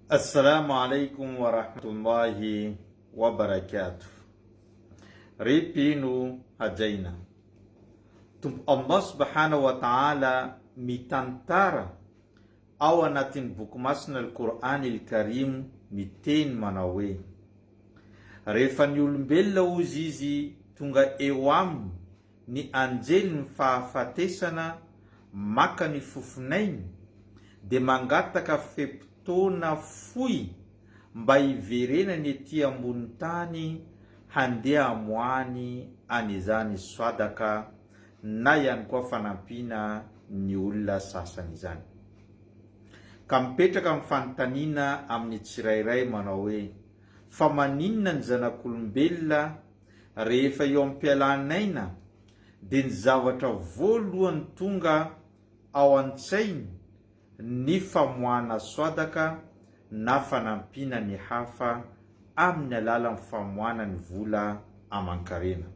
Assalamu alaikum wa rahmatullahi wa barakatuh. Ripinu hajaina. Allah subhanahu wa ta'ala mitantara ao anatin'ny boky masina al-Qur'anil Karim miteny manao hoe: rehefa ny olombelona ozy izy tonga eo aminy ny anjely ny fahafatesana maka ny fofinainy, de mangataka fepotona foy mba hiverenany ety ambony tany handeha amoany an'izany swadaka na ihany koa fanampiana ny olona sasany izany. Ka mipetraka amin'ny fanontaniana amin'ny tsirairay manao hoe: fa maninona ny zanak'olombelona rehefa eo am-pialanaina de ny zavatra voalohany tonga ao an-tsainy ny famoana swadaka na fanampiana ny hafa amin'ny alalan'ny famoana ny vola aman-karena.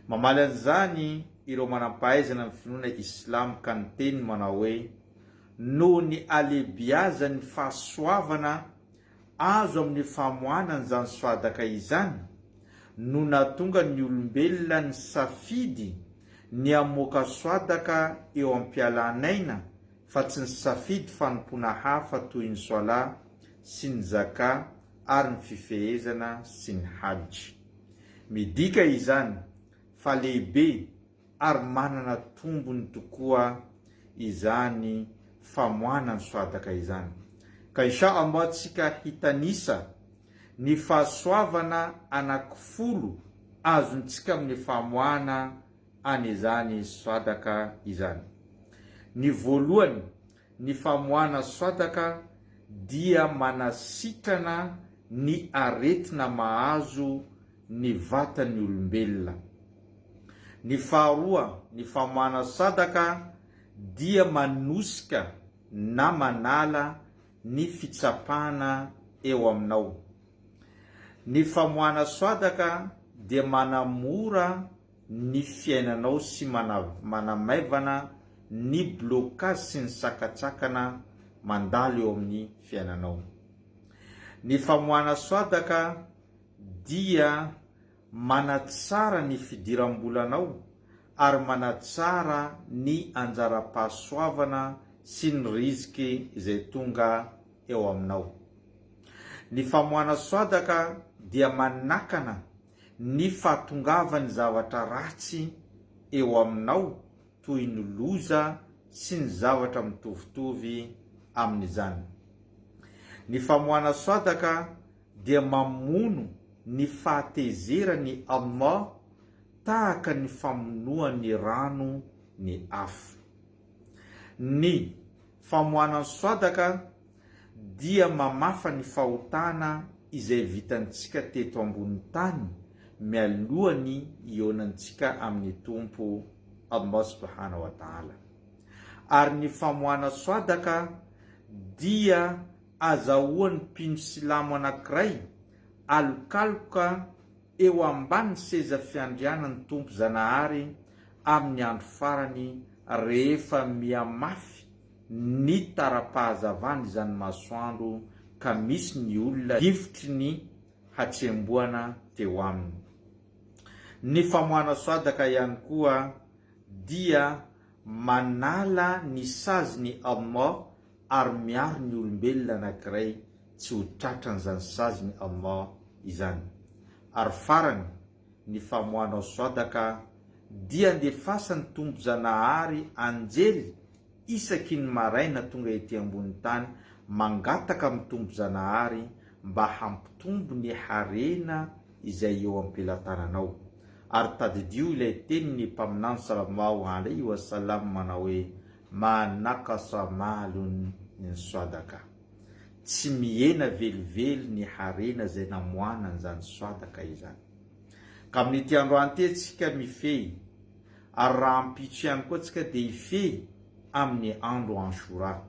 Mamaly an'izany ireo manam-pahaizana amin'ny finoana Islam ka niteny manao hoe: noho ny alebiazan'ny fahasoavana azo amin'ny famoana an'izany swadaka izany, no natonga ny olombelona ny safidy ny amoaka swadaka eo am-pialanaina fa tsy ny safidy fanompoana hafa toy ny soala sy ny zaka ary ny fifehezana sy ny hajy. Midika izany fa lehibe ary manana tombony tokoa izany famoana ny swadaka izany. Ka insha Allah tsika hitanisa ny fahasoavana anakifolo azontsika amin'ny famoana an'izany swadaka izany. Ny voalohany, ny famoana swadaka dia manasitrana ny aretina mahazo ny vatan'ny olombelona. Ny faharoa, ny famoana swadaka dia manosika na manala ny fitsapana eo aminao. Ny famoana swadaka dia manamora ny fiainanao sy manamaivana ny blocage sy ny sakatsakana mandalo eo amin'ny fiainanao. Ny famoana swadaka dia manatsara ny fidiram-bolanao ary manatsara ny anjara-pahasoavana sy ny riziky izay tonga eo aminao. Ny famoana swadaka dia manakana ny fahatongavany zavatra ratsy eo aminao toy ny loza sy ny zavatra mitovitovy amin'izany. Ny famoana swadaka dia mamono ny fahatezerany Allah tahaka ny famonoan'ny rano ny afo. Ny famoana swadaka dia mamafa ny fahotana izay vitantsika teto ambony tany mialohany ionantsika amin'ny tompo Allah subhanahu wa ta'ala. Ary ny famoana swadaka dia azahoan'ny mpino silamo anankiray alokaloka eo ambany seza fiandrianan'ny tompo Zanahary amin'ny andro farany rehefa miamafy ny tara-pahazavany izany masoandro ka misy ny olona hifitry ny hatsemboana teo aminy. Ny famoana swadaka ihany koa dia manala ny saziny Allah ary miaro ny olombelona anankiray tsy ho tratran'izany saziny Allah izany. Ary farany, ny famoana swadaka dia andefasan'ny tompo Zanahary anjely isaky ny maraina tonga ety ambony tany mangataka amin'ny tompo Zanahary mba hampitombo ny harena izay eo am-pelatananao. Ary tadidio ilay tenin'ny mpaminany sallallahu alaihi wasallam manao hoe: ma nakasa malun min swadaka. Tsy mihena velively ny harena izay namoana an'izany swadaka izany. Ka amin'ity androany ty tsika mifehy, ary raha ampitso ihany koa tsika dia hifehy amin'ny andro Ashura.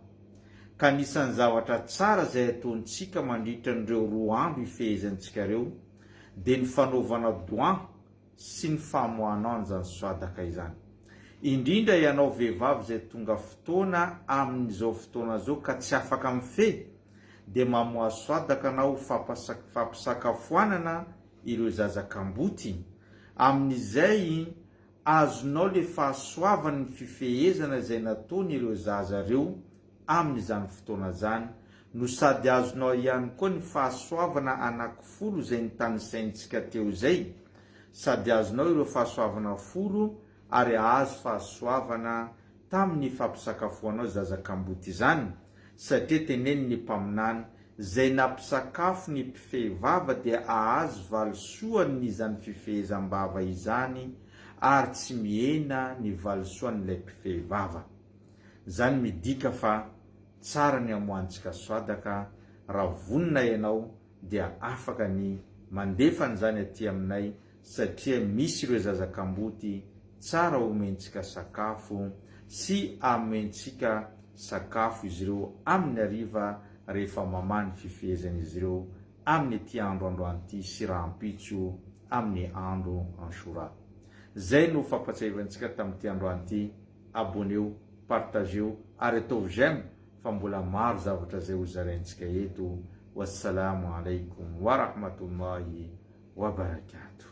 Ka nisan'ny zavatra tsara izay ataontsika mandritra n'ireo 2 andro hifehezantsika ireo dia ny fanaovana doa sy ny famoana an'izany swadaka izany. Indrindra ianao vehivavy izay tonga fotoana amin'izao fotoana zao ka tsy afaka mifehy, dia mamoazo sadaka anao fampisakafoanana ireo zazakamboty. Amin'izay azonao le fahasoavany ny fifehezana izay nataony ireo zaza reo amin'izany fotoana zany, no sady azonao ihany koa ny fahasoavana anankifolo izay nitanisaintsika teo izay, sady azonao ireo fahasoavana folo ary azo fahasoavana tamin'ny fampisakafoanao zazakamboty izany, satria teneny ny mpaminany, zay nampisakafo ny mpifehivava dia ahazo valosoany izany fifehezam-bava izany ary tsy mihena ny valosoan'ilay mpifehivava. Zany midika fa tsara ny amoantsika sadaka raha vonina ianao dia afaka ny mandefany zany aty aminay, satria misy ireo zazakamboty tsara omentsika sakafo sy amentsika sakafo izy ireo amin'ny hariva rehefa mamany fifehezan'izy ireo amin'ny ity andro androan'ity sy rahampitso amin'ny andro Ashura. Zay no fampatsiavantsika tamin'ity androan'ity. Abonneo, partageo ary atao j'aime fa mbola maro zavatra zay hozaraintsika eto. Wassalamu alaikum wa rahmatullahi wa barakatuh.